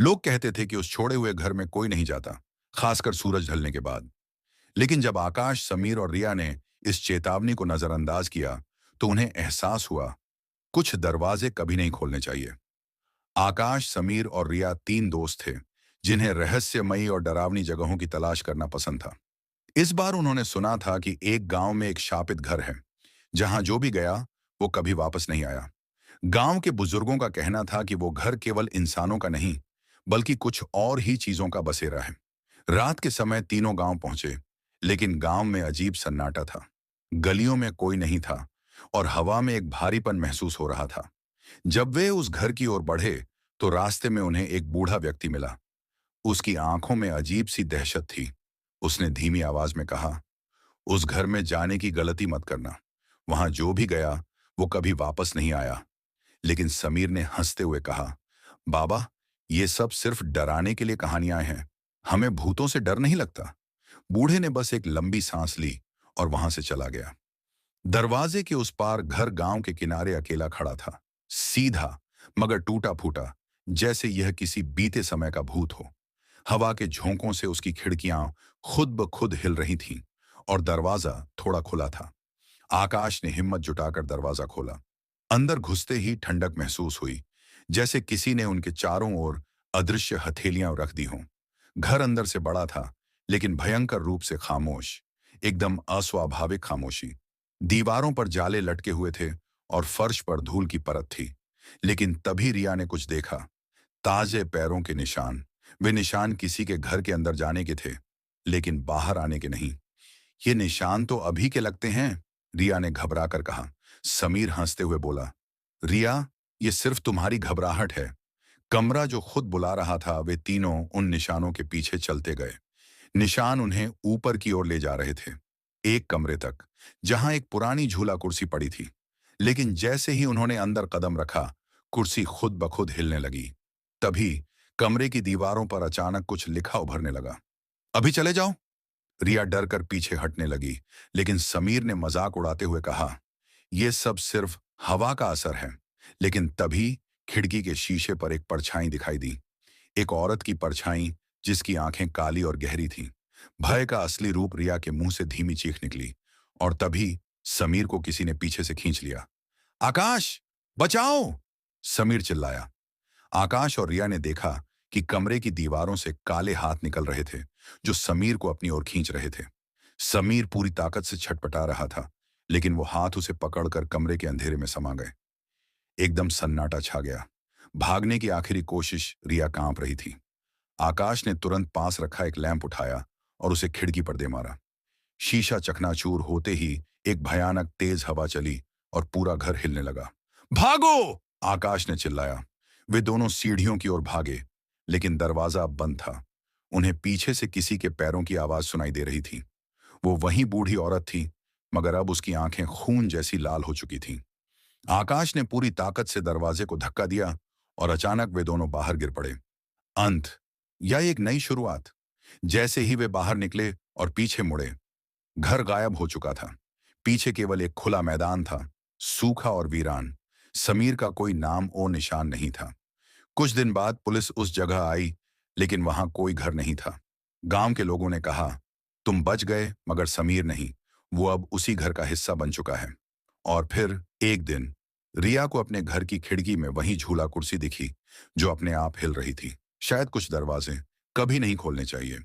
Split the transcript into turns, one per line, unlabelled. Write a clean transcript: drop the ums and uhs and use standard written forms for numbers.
लोग कहते थे कि उस छोड़े हुए घर में कोई नहीं जाता, खासकर सूरज ढलने के बाद। लेकिन जब आकाश, समीर और रिया ने इस चेतावनी को नजरअंदाज किया, तो उन्हें एहसास हुआ कुछ दरवाजे कभी नहीं खोलने चाहिए। आकाश, समीर और रिया तीन दोस्त थे जिन्हें रहस्यमयी और डरावनी जगहों की तलाश करना पसंद था। इस बार उन्होंने सुना था कि एक गांव में एक शापित घर है जहां जो भी गया वो कभी वापस नहीं आया। गांव के बुजुर्गों का कहना था कि वो घर केवल इंसानों का नहीं, बल्कि कुछ और ही चीजों का बसेरा है। रात के समय तीनों गांव पहुंचे, लेकिन गांव में अजीब सन्नाटा था। गलियों में कोई नहीं था और हवा में एक भारीपन महसूस हो रहा था। जब वे उस घर की ओर बढ़े, तो रास्ते में उन्हें एक बूढ़ा व्यक्ति मिला। उसकी आंखों में अजीब सी दहशत थी। उसने धीमी आवाज में कहा, उस घर में जाने की गलती मत करना। वहां जो भी गया वो कभी वापस नहीं आया। लेकिन समीर ने हंसते हुए कहा, बाबा, ये सब सिर्फ डराने के लिए कहानियां हैं। हमें भूतों से डर नहीं लगता। बूढ़े ने बस एक लंबी सांस ली और वहां से चला गया। दरवाजे के उस पार घर गांव के किनारे अकेला खड़ा था, सीधा मगर टूटा फूटा, जैसे यह किसी बीते समय का भूत हो। हवा के झोंकों से उसकी खिड़कियां खुद ब खुद हिल रही थीं और दरवाजा थोड़ा खुला था। आकाश ने हिम्मत जुटाकर दरवाजा खोला। अंदर घुसते ही ठंडक महसूस हुई, जैसे किसी ने उनके चारों ओर अदृश्य हथेलियां रख दी हों। घर अंदर से बड़ा था, लेकिन भयंकर रूप से खामोश, एकदम अस्वाभाविक खामोशी। दीवारों पर जाले लटके हुए थे और फर्श पर धूल की परत थी। लेकिन तभी रिया ने कुछ देखा, ताजे पैरों के निशान। वे निशान किसी के घर के अंदर जाने के थे, लेकिन बाहर आने के नहीं। ये निशान तो अभी के लगते हैं, रिया ने घबरा कर कहा। समीर हंसते हुए बोला, रिया, ये सिर्फ तुम्हारी घबराहट है। कमरा जो खुद बुला रहा था, वे तीनों उन निशानों के पीछे चलते गए। निशान उन्हें ऊपर की ओर ले जा रहे थे, एक कमरे तक जहां एक पुरानी झूला कुर्सी पड़ी थी। लेकिन जैसे ही उन्होंने अंदर कदम रखा, कुर्सी खुद ब खुद हिलने लगी। तभी कमरे की दीवारों पर अचानक कुछ लिखा उभरने लगा। अभी चले जाओ। रिया डर कर पीछे हटने लगी, लेकिन समीर ने मजाक उड़ाते हुए कहा, यह सब सिर्फ हवा का असर है। लेकिन तभी खिड़की के शीशे पर एक परछाई दिखाई दी, एक औरत की परछाई जिसकी आंखें काली और गहरी थीं। भय का असली रूप रिया के मुंह से धीमी चीख निकली और तभी समीर को किसी ने पीछे से खींच लिया। आकाश, बचाओ! समीर चिल्लाया। आकाश और रिया ने देखा कि कमरे की दीवारों से काले हाथ निकल रहे थे, जो समीर को अपनी ओर खींच रहे थे। समीर पूरी ताकत से छटपटा रहा था, लेकिन वो हाथ उसे पकड़कर कमरे के अंधेरे में समा गए। एकदम सन्नाटा छा गया। भागने की आखिरी कोशिश, रिया कांप रही थी। आकाश ने तुरंत पास रखा एक लैंप उठाया और उसे खिड़की पर दे मारा। शीशा चकनाचूर होते ही एक भयानक तेज हवा चली और पूरा घर हिलने लगा। भागो! आकाश ने चिल्लाया। वे दोनों सीढ़ियों की ओर भागे, लेकिन दरवाजा अब बंद था। उन्हें पीछे से किसी के पैरों की आवाज सुनाई दे रही थी। वो वही बूढ़ी औरत थी, मगर अब उसकी आंखें खून जैसी लाल हो चुकी थीं। आकाश ने पूरी ताकत से दरवाजे को धक्का दिया और अचानक वे दोनों बाहर गिर पड़े। अंत या एक नई शुरुआत। जैसे ही वे बाहर निकले और पीछे मुड़े, घर गायब हो चुका था। पीछे केवल एक खुला मैदान था, सूखा और वीरान। समीर का कोई नाम और निशान नहीं था। कुछ दिन बाद पुलिस उस जगह आई, लेकिन वहां कोई घर नहीं था। गांव के लोगों ने कहा, तुम बच गए, मगर समीर नहीं। वो अब उसी घर का हिस्सा बन चुका है। और फिर एक दिन रिया को अपने घर की खिड़की में वही झूला कुर्सी दिखी, जो अपने आप हिल रही थी। शायद कुछ दरवाजे कभी नहीं खोलने चाहिए।